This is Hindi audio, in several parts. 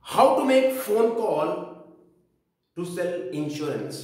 How to make phone call to sell insurance.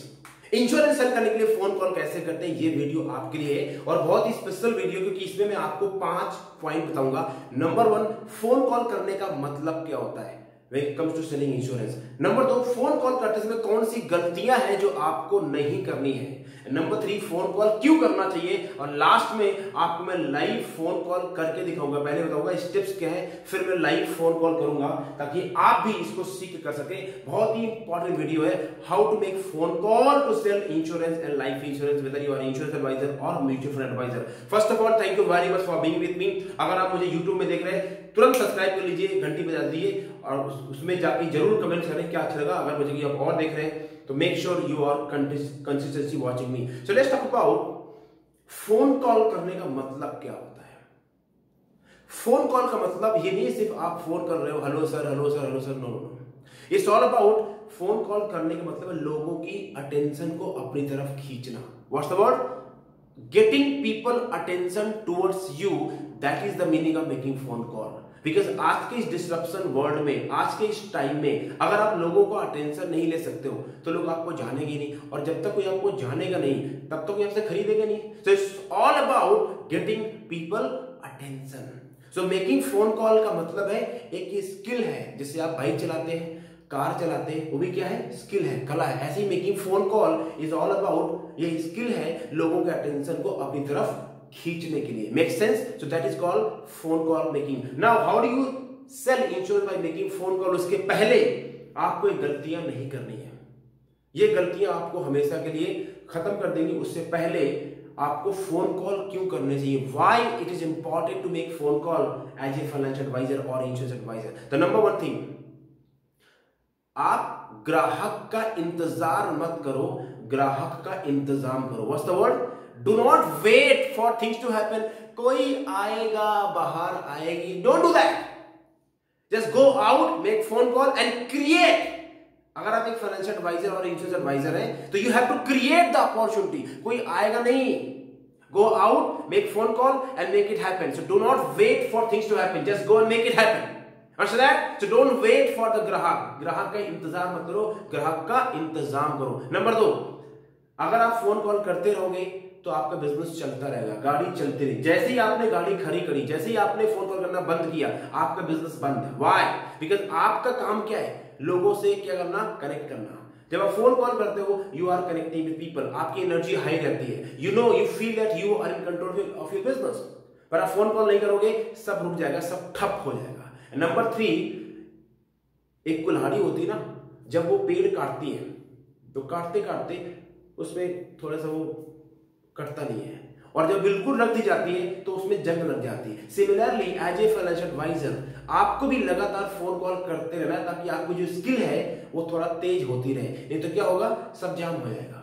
Insurance sell करने के लिए फोन कॉल कैसे करते हैं, ये वीडियो आपके लिए है और बहुत ही स्पेशल वीडियो, क्योंकि इसमें मैं आपको 5 पॉइंट बताऊंगा। नंबर 1, फोन कॉल करने का मतलब क्या होता है when it comes to selling insurance. Number 2, phone call करते समय कौन सी गलतियां हैं जो आपको नहीं करनी है। नंबर 3, फोन कॉल क्यों करना चाहिए। और लास्ट में आपको मैं लाइव फोन कॉल करके दिखाऊंगा। पहले बताऊंगा स्टेप्स क्या है, फिर मैं लाइव फोन कॉल करूंगा ताकि आप भी इसको सीख कर सके। बहुत ही इंपॉर्टेंट वीडियो है, how to make phone call to sell insurance and life insurance whether you are insurance advisor और mutual fund advisor. First of all thank you very much for being with me. अगर आप मुझे यूट्यूब में देख रहे हैं तुरंत सब्सक्राइब कर लीजिए, घंटी बजा दीजिए और उसमें जाके जरूर कमेंट करें क्या अच्छा लगा। अगर मुझे आप और देख रहे हैं तो make sure you are consistency watching me. So let's talk about phone call करने का मतलब क्या होता है। फोन कॉल का मतलब ये नहीं सिर्फ आप फोन कर रहे हो hello sir hello sir hello sir, no no. It's all about phone call करने का मतलब लोगों की अटेंशन को अपनी तरफ खींचना। What's the word? Getting people attention towards you, that is the meaning of making phone call. Because आज के इस डिस्ट्रप्शन वर्ल्ड में, आज के इस टाइम में अगर आप लोगों को अटेंशन नहीं ले सकते हो तो लोग आपको जानेंगे नहीं, और जब तक कोई आपको जानेगा नहीं तब तक कोई आपसे खरीदेगा नहीं। So it's all about getting people attention. So making phone call का मतलब है एक स्किल है। जैसे आप बाइक चलाते हैं, कार चलाते हैं, वो भी क्या है? स्किल है, कला है। ऐसे ही making phone call is all about, ये स्किल है लोगों के अटेंशन को अपनी तरफ खींचने के लिए। Make sense? So that is called phone call making. Now how do you sell insurance by making phone call? उसके पहले आपको ये गलतियां नहीं करनी है। ये गलतियां आपको हमेशा के लिए खत्म कर देंगी। उससे पहले आपको फोन कॉल क्यों करने चाहिए, why it is important to make phone call as a financial adviser और insurance advisor. The number 1 thing, आप ग्राहक का इंतजार मत करो, ग्राहक का इंतजाम करो। What's the word? Do not wait for things to happen. कोई आएगा, बाहर आएगी, don't do that. Just go out, make phone call and create. अगर आप एक फाइनेंशियल एडवाइजर और इंश्योरेंस एडवाइजर हैं तो you have to create the opportunity. कोई आएगा नहीं, go out, make phone call and make it happen. So do not wait for things to happen, just go and make it happen. Understand that? So don't wait for the ग्राहक। ग्राहक का इंतजार मत करो, ग्राहक का इंतजाम करो। नंबर 2, अगर आप फोन कॉल करते रहोगे तो आपका बिजनेस चलता रहेगा, गाड़ी चलती रहेगी। जैसे ही आपने गाड़ी खड़ी करी, जैसे ही आपने फोन कॉल करना बंद किया, आपका बिजनेस बंद है। व्हाई? बिकॉज आपका काम क्या है? लोगों से क्या करना? कनेक्ट करना। जब आप फोन कॉल करते हो you are connecting with people, आपकी एनर्जी हाई रहती है। You know, you feel that you are in control of your business. पर आप फोन कॉल नहीं करोगे, सब रुक जाएगा, सब ठप हो जाएगा। नंबर 3, एक कुल्हाड़ी होती है ना, जब वो पेड़ काटती है तो काटते काटते उसमें थोड़ा सा वो कटता नहीं है, और जब बिल्कुल रख दी जाती है तो उसमें जंग लग जाती है। Similarly as a financial adviser आपको भी लगातार फोन कॉल करते रहना है ताकि आपकी जो स्किल है वो थोड़ा तेज होती रहे, नहीं तो क्या होगा? सब जाम हो जाएगा।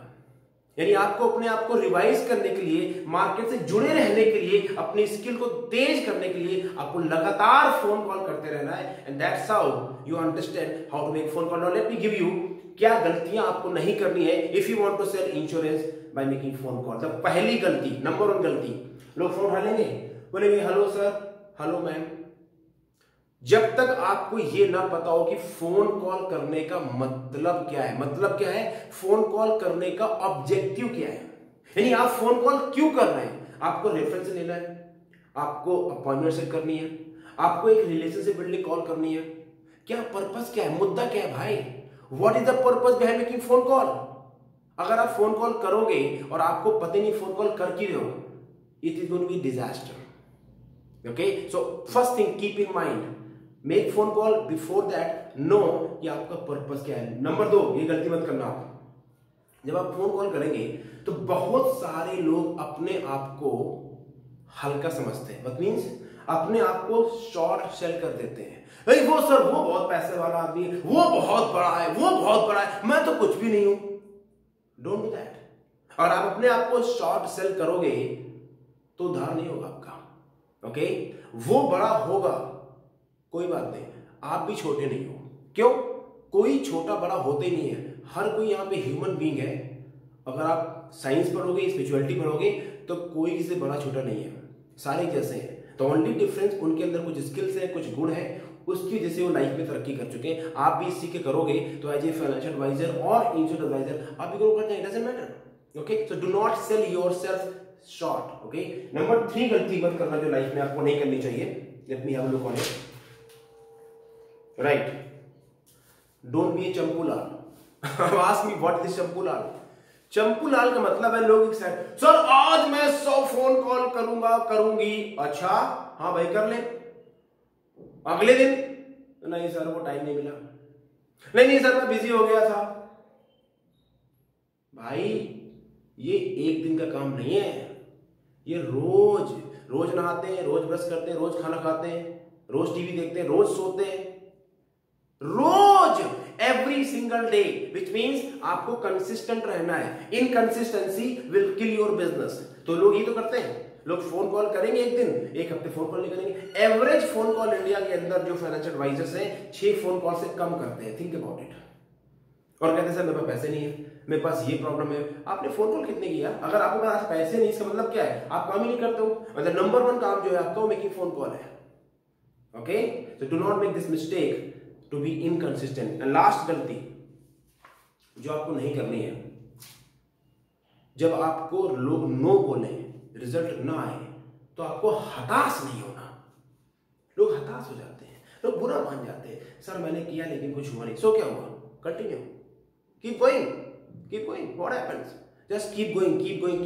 यानी आपको अपने आप को रिवाइज करने के लिए, मार्केट से जुड़े रहने के लिए, अपनी स्किल को तेज करने के लिए आपको लगातार फोन कॉल करते रहना है। And that's how you understand how to make phone call. Now let me give you क्या गलतियां आपको नहीं करनी है if you want to sell insurance by making phone call. The पहली गलती, नंबर 1 गलती, लोग फोन उठाएंगे, बोलेंगे हेलो सर, हेलो मैम। जब तक आपको ये ना पता हो कि फोन कॉल करने का मतलब क्या है, मतलब क्या है, फोन कॉल करने का ऑब्जेक्टिव क्या है, यानी आप फोन कॉल क्यों कर रहे हैं। आपको रेफरेंस लेना है, आपको अपॉइंटमेंट सेट करनी है, आपको एक रिलेशनशिप बिल्डिंग कॉल करनी है, क्या पर्पस क्या है, मुद्दा क्या है भाई? What is the purpose behind making phone call? अगर आप फोन कॉल करोगे और आपको पता नहीं फोन कॉल कर क्यों रहे हो, it is going to be disaster. Okay, so first thing keep in mind, make phone call, before that know कि आपका पर्पस क्या है। नंबर 2, ये गलती मत करना आप, जब आप फोन कॉल करेंगे तो बहुत सारे लोग अपने आप को हल्का समझते हैं, व्हाट मींस अपने आप को शॉर्ट सेल कर देते हैं। वो सर, वो बहुत पैसे वाला आदमी है, वो बहुत बड़ा है, वो बहुत बड़ा है, मैं तो कुछ भी नहीं हूं। Don't do that. और आप अपने आप को शॉर्ट सेल करोगे तो उधार नहीं होगा आपका। ओके, वो बड़ा होगा, कोई बात नहीं, आप भी छोटे नहीं हो। क्यों? कोई छोटा बड़ा होते ही नहीं है, हर कोई यहां पे ह्यूमन बीइंग है। अगर आप साइंस पढ़ोगे, स्पिरिचुअलिटी पढ़ोगे तो कोई किसी बड़ा छोटा नहीं है, सारे जैसे हैं। तो ओनली डिफरेंस उनके अंदर कुछ स्किल्स है, कुछ गुण है, उसकी वजह से वो लाइफ में तरक्की कर चुके हैं। आप भी सीख के करोगे तो एज ए फाइनेंशियल एडवाइजर और इंश्योरेंस एडवाइजर आप भी ग्रो करते हैं, doesn't matter. Okay, so do not cell yourself short. Okay, number 3 गलती मत करना जो लाइफ में आपको नहीं करनी चाहिए। Let me have a look on it. Right, don't be a Champulal. Ask me what is Champulal. Champulal का मतलब है लोग एक्साइटेड, सर आज मैं 100 फोन कॉल करूंगा करूंगी। अच्छा हाँ भाई कर ले। अगले दिन नहीं सर वो टाइम नहीं मिला, नहीं सर मैं बिजी हो गया था। भाई ये एक दिन का काम नहीं है, ये रोज रोज नहाते हैं, रोज ब्रश करते हैं, रोज खाना खाते हैं, रोज टीवी देखते हैं, रोज सोते हैं, रोज every single day, which means आपको कंसिस्टेंट रहना है। Inconsistency will kill your business. तो लोग ये तो करते हैं, लोग फोन कॉल करेंगे एक दिन, एक हफ्ते फोन कॉल नहीं करेंगे। एवरेज फोन कॉल इंडिया के अंदर जो फाइनेंशियल एडवाइजर्स हैं 6 फोन कॉल से कम करते हैं। Think about it. और कहते हैं सर मेरे पास पैसे नहीं है, मेरे पास ये प्रॉब्लम है। आपने फोन कॉल कितने किया? अगर आपके पास पैसे नहीं, इसका मतलब क्या है? आप काम ही नहीं करते हो। मतलब नंबर 1 काम जो है आपका वो मेकिंग फोन कॉल है। Okay, so do not make this mistake to be inconsistent. And last गलती जो आपको नहीं करनी है, जब आपको लोग नो बोले, रिजल्ट ना आए, तो आपको हताश नहीं होना। लोग हताश हो जाते हैं, लोग बुरा मान जाते हैं, सर मैंने किया लेकिन कुछ हुआ नहीं। सो क्या हुआ? Continue, keep going, what happens? Just keep going, keep going.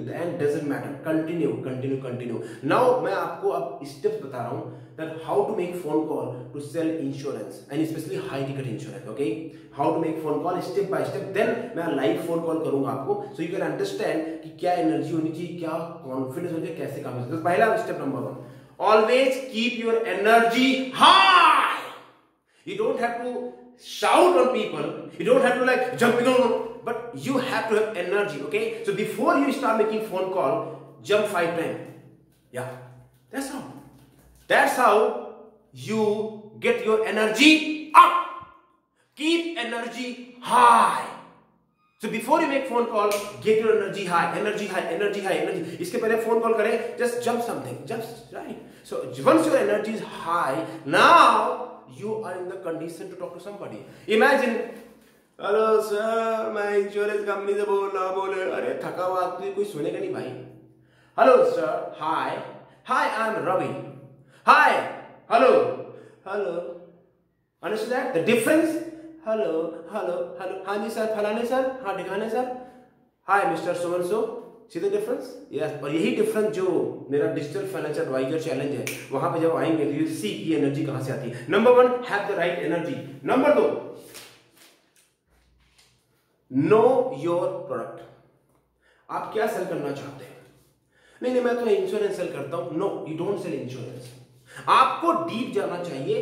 The end doesn't matter. Continue. Now मैं आपको अब स्टेप्स बता रहा हूँ that how to make phone call to sell insurance and especially high ticket insurance. Okay, how to make phone call step by step. Then मैं live phone call करूँगा आपको, so you can understand कि क्या एनर्जी होनी चाहिए, क्या कॉन्फिडेंस होनी चाहिए, कैसे काम करना है। पहला step number 1, always keep your energy high. You don't have to shout on people, you don't have to like jumping on, but you have to have energy. Okay, so before you start making phone call, jump 5 times. Yeah, that's how you get your energy up. Keep energy high. So before you make phone call, get your energy high. इसके पहले phone call करें, just jump something, just right. So once your energy is high, now you are in the condition to talk to somebody. Imagine, hello sir मैं इंश्योरेंस कंपनी से बोल रहा हूँ। बोले अरे थका हुआ आदमी कोई सुनेगा नहीं भाई। Hello sir, hi I am Ravi, hi hello understand the difference? Hello हाँ जी सर, फलाने सर, हाँ ठिकाने sir, hi mister so and so. See the difference? Yes. और यही डिफरेंस जो मेरा डिजिटल फाइनेंशियल एडवाइजर चैलेंज है, वहां पे जब आएंगे तो यू सी की एनर्जी कहां से आती है। Number 1, have the right energy. Number 2, know your product. आप क्या सेल करना चाहते हैं? नहीं मैं तो इंश्योरेंस सेल करता हूं। No, you don't sell insurance. आपको डीप जाना चाहिए,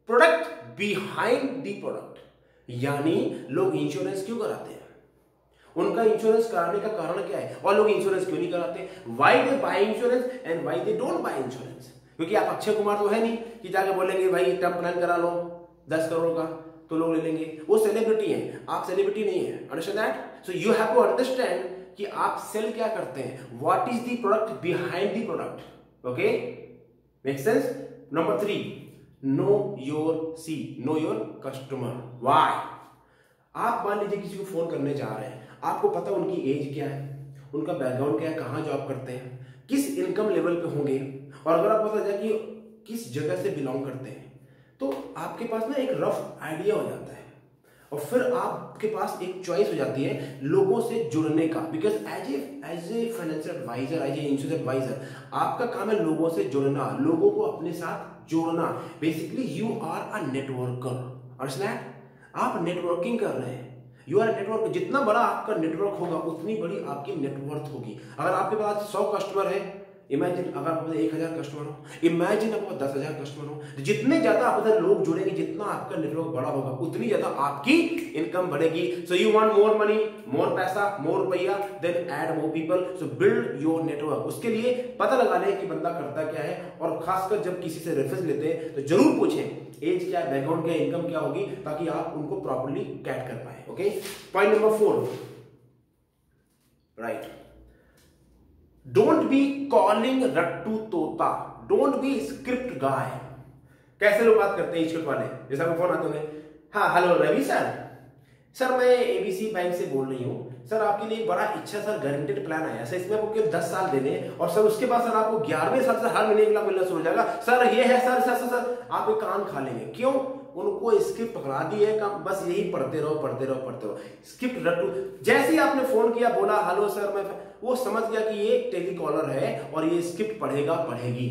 प्रोडक्ट बिहाइंड द प्रोडक्ट। यानी लोग इंश्योरेंस क्यों कराते हैं, उनका इंश्योरेंस कराने का कारण क्या है, और लोग इंश्योरेंस क्यों नहीं कराते, why they buy insurance and why they don't buy insurance. क्योंकि आप अक्षय कुमार तो है नहीं कि जाके बोलेंगे भाई टर्म प्लान करा लो 10 करोड़ का, तो लोग ले लेंगे। वो सेलिब्रिटी है, आप सेलिब्रिटी नहीं है। Understand that? So you have to understand कि आप सेल क्या करते हैं, what is the product behind the product. Okay, make sense? Number 3, know your customer. Why? आप मान लीजिए किसी को फोन करने जा रहे हैं, आपको पता उनकी एज क्या है, उनका बैकग्राउंड क्या है, कहां जॉब करते हैं, किस इनकम लेवल पे होंगे, और अगर आपको पता जाए कि किस जगह से बिलोंग करते हैं, तो आपके पास ना एक रफ आइडिया हो जाता है, और फिर आपके पास एक चॉइस हो जाती है लोगों से जुड़ने का। Because as a financial adviser, as a insurance adviser, आपका काम है लोगों से जुड़ना, लोगों को अपने साथ जोड़ना। Basically you are a networker. Understand? आप नेटवर्किंग कर रहे हैं, यू आर नेटवर्क। जितना बड़ा आपका नेटवर्क होगा उतनी बड़ी आपकी नेटवर्थ होगी। अगर आपके पास 100 कस्टमर है, इमेजिन अगर आपके पास 1000 कस्टमर हो, इमेजिन आपके पास 10,000 कस्टमर हो, तो जितने ज्यादा आप उधर लोग जुड़ेंगे, जितना आपका नेटवर्क बड़ा होगा, उतनी ज्यादा आपकी इनकम बढ़ेगी। So you want more money, more पैसा, मोर रुपया, then add more people. So build your network. उसके लिए पता लगा लें कि बंदा करता क्या है, और खासकर जब किसी से रेफरेंस लेते हैं तो जरूर पूछें एज क्या है, बैकग्राउंड क्या है, इनकम क्या होगी, ताकि आप उनको प्रॉपर्ली कैट कर पाए। Okay, point number 4, right, don't be calling रट्टू तोता, डोंट बी स्क्रिप्ट गाय। कैसे लोग बात करते हैं इंस्टीट्यूट वाले, जैसा आपको फोन आते होंगे, हाँ हेलो रवि सर मैं एबीसी बैंक से बोल रही हूँ सर, आपके लिए बड़ा अच्छा सर गारंटेड प्लान आया सर, इसमें आपको केवल 10 साल देने और सर उसके बाद सर आपको 11वें साल से हर महीने 1 लाख मिलना शुरू हो जाएगा सर, ये है सर आप एक कान खा लेंगे। क्यों? उनको स्क्रिप्ट पकड़ा दी है, काम बस यही पढ़ते रहो स्क्रिप्ट रटो। जैसे ही आपने फोन किया, बोला हेलो सर मैं, वो समझ गया कि ये टेलीकॉलर है और ये स्क्रिप्ट पढ़ेगी।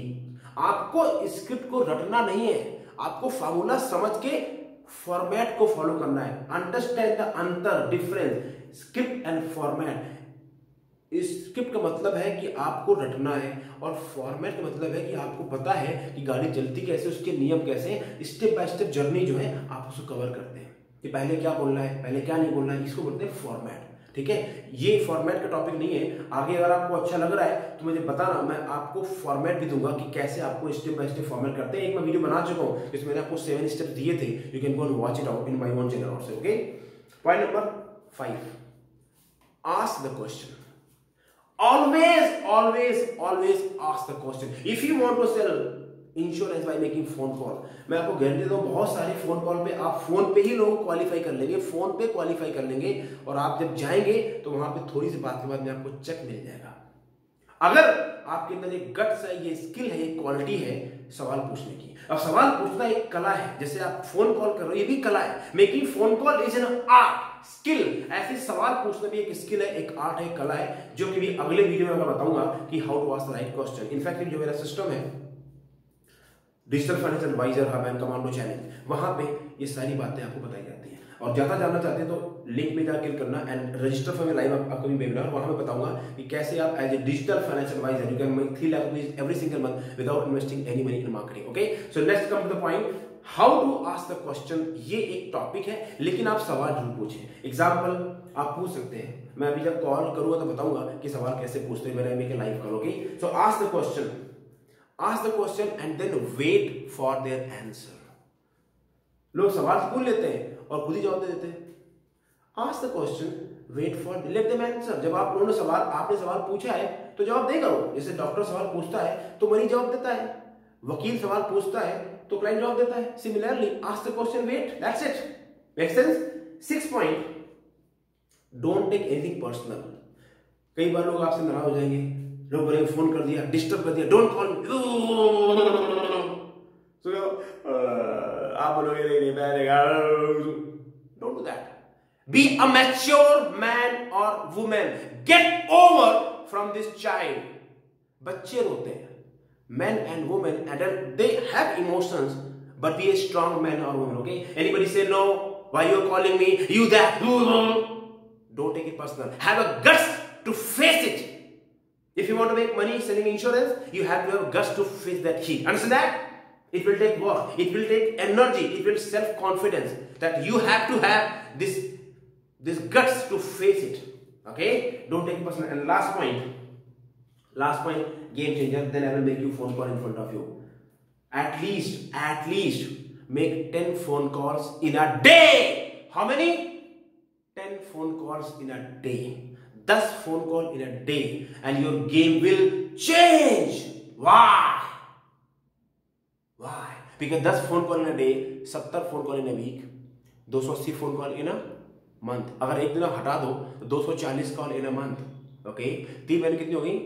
आपको स्क्रिप्ट को रटना नहीं है, आपको फार्मूला समझ के फॉर्मेट को फॉलो करना है। अंडरस्टैंड द अंतर, difference script and format. Script का मतलब है कि आपको रटना है और फॉर्मेट का मतलब है कि आपको पता है कि गाड़ी चलती कैसे, उसके नियम कैसे, स्टेप बाय स्टेप जर्नी जो है आप उसको कवर करते हैं कि पहले क्या बोलना है, पहले क्या नहीं बोलना है, इसको बोलते हैं फॉर्मेट। ठीक है, ये फॉर्मेट का टॉपिक नहीं है। आगे अगर आपको अच्छा लग रहा है तो मुझे बताना, मैं आपको फॉर्मेट भी दूंगा कि कैसे आपको स्टेप बाय स्टेप फॉर्मेट करते हैं। एक मैं वीडियो बना चुका हूं जिसमें मैंने आपको 7 स्टेप्स दिए थे, you can go and watch it out in my own channel also. Okay, point number 5, ask the question. always ask the question. If you want to sell insurance by making phone call, मैं आपको गारंटी देता हूं बहुत सारे फोन कॉल पे आप फोन पे ही लोगों को क्वालिफाई कर लेंगे, फोन पे क्वालिफाई कर लेंगे और आप जब जाएंगे तो वहां पे थोड़ी सी बात के बाद में आपको चेक मिल जाएगा। अगर आपके अंदर एक गट्स है, ये स्किल है, ये क्वालिटी है सवाल पूछने की। अब सवाल पूछना एक कला है, जैसे आप फोन कॉल कर रहे हो ये भी कला है। Making phone call is an art, skill. ऐसे सवाल पूछना भी एक स्किल है, एक आर्ट है, कला है, जो कि भी अगले वीडियो में मैं बताऊंगा कि how to ask the right question. In fact जो मेरा सिस्टम है digital finance adviser hub and commando challenge, वहां पे ये सारी बातें आपको बताई जाती हैं। और ज्यादा जानना चाहते हैं तो लिंक में जाकर क्लिक करना and register for live upcoming webinar. वहां मैं बताऊंगा कि कैसे आप as a digital finance adviser you can make 3 lakh rupees every single month without investing any money in marketing. Okay, so let's come to the point, how to ask the question. ये एक टॉपिक है, लेकिन आप सवाल जरूर पूछें। एग्जाम्पल आप पूछ सकते हैं, मैं अभी जब कॉल करूंगा तो बताऊंगा कि सवाल कैसे पूछते हैं मेरे में live call. Okay, so ask the question, ask the question and then wait for their answer. लोग सवाल पूछ लेते हैं और खुद ही जवाब दे देते हैं। ask the question, wait for let them answer. जब आपने सवाल पूछा है तो जवाब देगा वो। जैसे डॉक्टर सवाल पूछता है तो मरीज जवाब देता है, वकील सवाल पूछता है तो क्लाइंट जवाब देता है। Similarly ask the question, wait, that's it. Make sense? 6 point, don't take anything personal. कई बार लोग आपसे नाराज हो जाएंगे, लोग बोलेंगे फोन कर दिया, डिस्टर्ब कर दिया, डोंट कॉल मी। आप बोलोगे नहीं don't do that. Be a mature man और women, get over from this child. बच्चे रोते हैं, men and women adult, they have emotions, but be a strong man or woman. Okay, anybody say no, why you are calling me, you that, don't take it personal, have a guts to face it. If you want to make money selling insurance, you have to have guts to face that heat. Understand that? It will take work, it will take energy, it will self-confidence, that you have to have this guts to face it. Okay, don't take it personal. And last point, game changer, then I will make you phone call in front of you. At least make 10 phone calls in a day. How many? 10 phone calls in a day. 10 phone call in a day and your game will change. Why? Because 10 phone call in a day, 70 phone call in a week, 280 phone call in a month. अगर एक दिन हटा दो तो 240 call in a month. Okay, 3 महीने कितनी हो गई?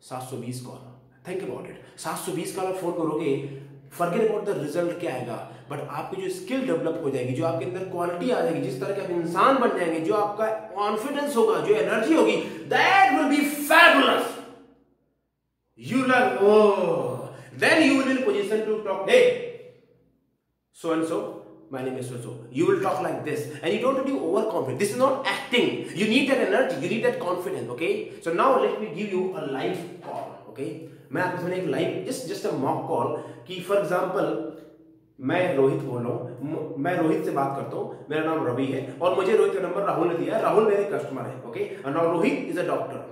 720 call. Think about it, 720 call आप फोन करोगे, फॉरगेट अबाउट द रिजल्ट क्या आएगा, बट आपकी जो स्किल डेवलप हो जाएगी, जो आपके अंदर क्वालिटी आ जाएगी, जिस तरह के आप इंसान बन जाएंगे, जो आपका कॉन्फिडेंस होगा, जो एनर्जी होगी, that will be fabulous. You love, then you will in position to talk, hey, so and so, my name is so and so. You will talk like this, and you don't have to be overconfident. This is not acting. You need that energy. You need that confidence. Okay. So now let me give you a live call. Okay. मैं आपको सुने एक live, just a mock call कि for example मैं रोहित बोल रहा हूँ, मैं रोहित से बात करता हूँ, मेरा नाम रवि है और मुझे रोहित का नंबर राहुल ने दिया है। राहुल मेरे कस्टमर है। ओके, और now Rohit is a doctor.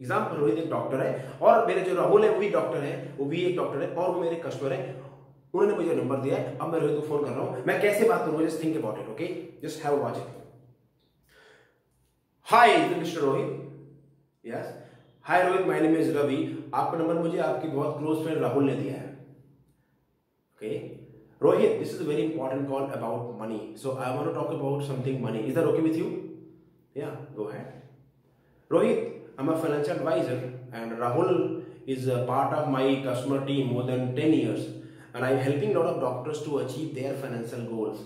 Example, Rohit एक डॉक्टर है और मेरे जो राहुल है वो भी डॉक्टर है, वो भी एक डॉक्टर है और वो मेरे कस्टमर है। उन्होंने मुझे नंबर दिया है, अब मैं रोहित को फोन कर रहा हूं। मैं कैसे बात करूंगा, just think about it. Okay, just have a watch it. Hi mister Rohit. Yes, hi Rohit, my name is Ravi. आपका नंबर मुझे आपके बहुत क्लोज फ्रेंड राहुल ने दिया है। Okay, Rohit, this is a very important call about money. So I want to talk about something money. Is that okay with you? Yeah, go ahead. Rohit, I'm a financial advisor and Rahul is a part of my customer team more than 10 years. And I'm helping a lot of doctors to achieve their financial goals,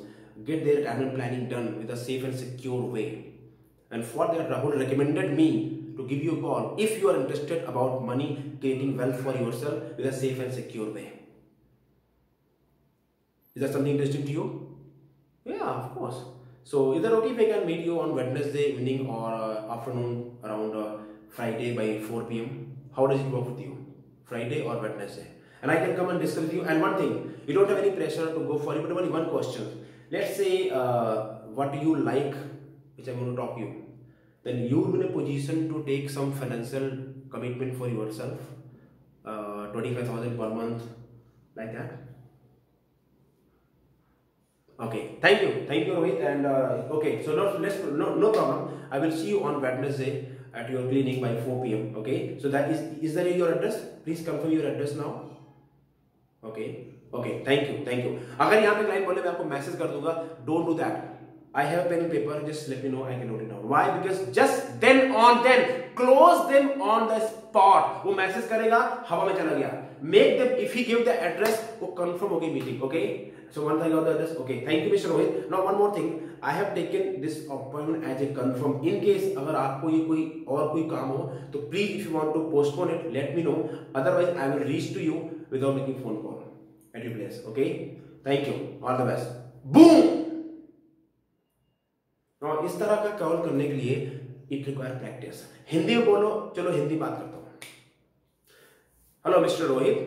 get their retirement planning done with a safe and secure way. And for that, Rahul recommended me to give you a call if you are interested about money, creating wealth for yourself with a safe and secure way. Is that something interesting to you? Yeah, of course. So is that okay if I can meet you on Wednesday evening or afternoon around Friday by 4 p.m.? How does it work with you? Friday or Wednesday? And I can come and discuss with you. And one thing, you don't have any pressure to go for it, but only one question. Let's say, what do you like, which I'm going to talk to you. Then you will be in a position to take some financial commitment for yourself, 25,000 per month, like that. Okay, thank you Rohit. And okay, so no problem. I will see you on Wednesday at your clinic by 4 p.m. Okay, so that is that your address? Please confirm your address now. Okay, thank you. अगर यहाँ पे क्लाइंट बोले मैं आपको मैसेज कर दूंगा, don't do that. I have a pen and paper, just let me know, I can note it down. Why? Because just then close them on the spot. वो मैसेज करेगा, हवा में चला गया. Make them, if he give the address, वो confirm होगी meeting. Okay? So once I got the address, okay. Thank you, Mr. Rohit. Now one more thing, I have taken this appointment as a confirm. In case अगर आपको ये कोई और कोई काम हो, तो please if you want to postpone it, let me know. Otherwise, I will reach to you without making phone call at your place. Okay? Thank you. All the best. Boom. और इस तरह का कॉल करने के लिए इट रिक्वायर प्रैक्टिस. हिंदी में बोलो, चलो हिंदी बात करता हूँ. Hello mister Rohit.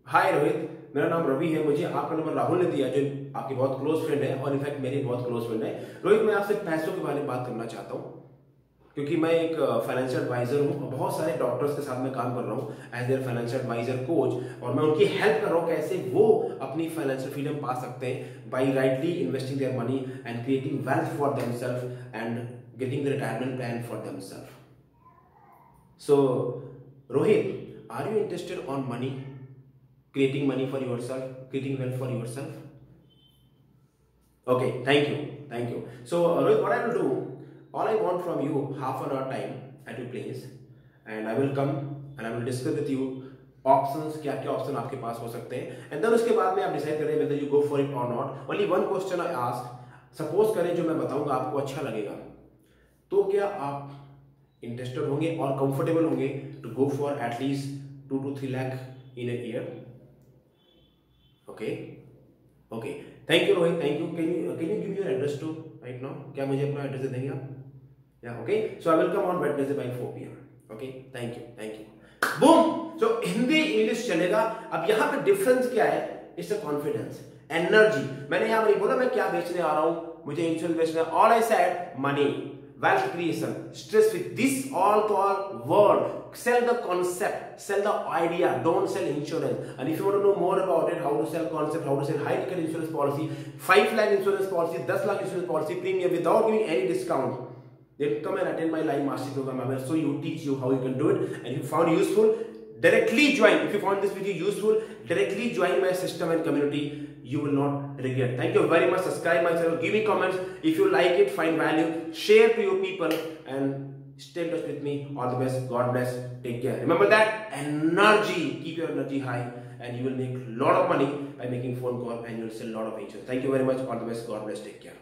Hi Rohit, मेरा नाम रवि है. मुझे आपका नंबर राहुल ने दिया, जो आपके बहुत क्लोज फ्रेंड है और इनफैक्ट मेरे बहुत क्लोज फ्रेंड है. रोहित, मैं आपसे पैसों के बारे में बात करना चाहता हूँ, क्योंकि मैं एक फाइनेंशियल एडवाइजर हूँ. बहुत सारे डॉक्टर्स के साथ मैं काम कर रहा हूँ as their financial adviser coach, और मैं उनकी हेल्प कर रहा हूँ कैसे वो अपनी फाइनेंशियल फ्रीडम पा सकते हैं by rightly investing their money and creating wealth for themselves and getting the retirement plan for themselves. So Rohit, are you interested on money, creating money for yourself, creating wealth for yourself? Okay, thank you. So Rohit, what I will do, all I want from you half an hour time at your place, and I will come and I will discuss with you options, क्या ऑप्शन आपके पास हो सकते हैं, and then उसके बाद में आप डिसाइड करें whether you go for it or not. Only one question I ask, suppose करें जो मैं बताऊंगा आपको अच्छा लगेगा, तो क्या आप इंटरेस्टेड होंगे और कंफर्टेबल होंगे to go for at least 2 to 3 lakh in a year? Okay. Thank you Rohit. Thank you. Can you give me your address too right now? क्या मुझे अपना एड्रेस देंगे आप? Yeah. Okay. So I will come on Wednesday by 4 p.m. Okay. Thank you. Boom. So Hindi English चलेगा. अब यहाँ पे डिफरेंस क्या है? It's a confidence, energy. मैंने यहाँ नहीं बोला मैं क्या बेचने आ रहा हूँ, मुझे इंश्योरेंस बेचना. All I said money, wealth creation, stress with this all to all word. Sell the concept, sell the idea, don't sell insurance. And if you want to know more about it, how to sell concept, how to sell high ticket insurance policy, 5 lakh insurance policy, 10 lakh insurance policy premium without giving any discount, then come and attend my live master program. I will show you, teach you how you can do it. And if you found useful, directly join. If you found this video useful, directly join my system and community. You will not regret. Thank you very much. Subscribe my channel, give me comments if you like it, find value, share to your people, and stay in touch with me. All the best. God bless. Take care. Remember that energy. Keep your energy high, and you will make a lot of money by making phone call, and you will sell a lot of insurance. Thank you very much. All the best. God bless. Take care.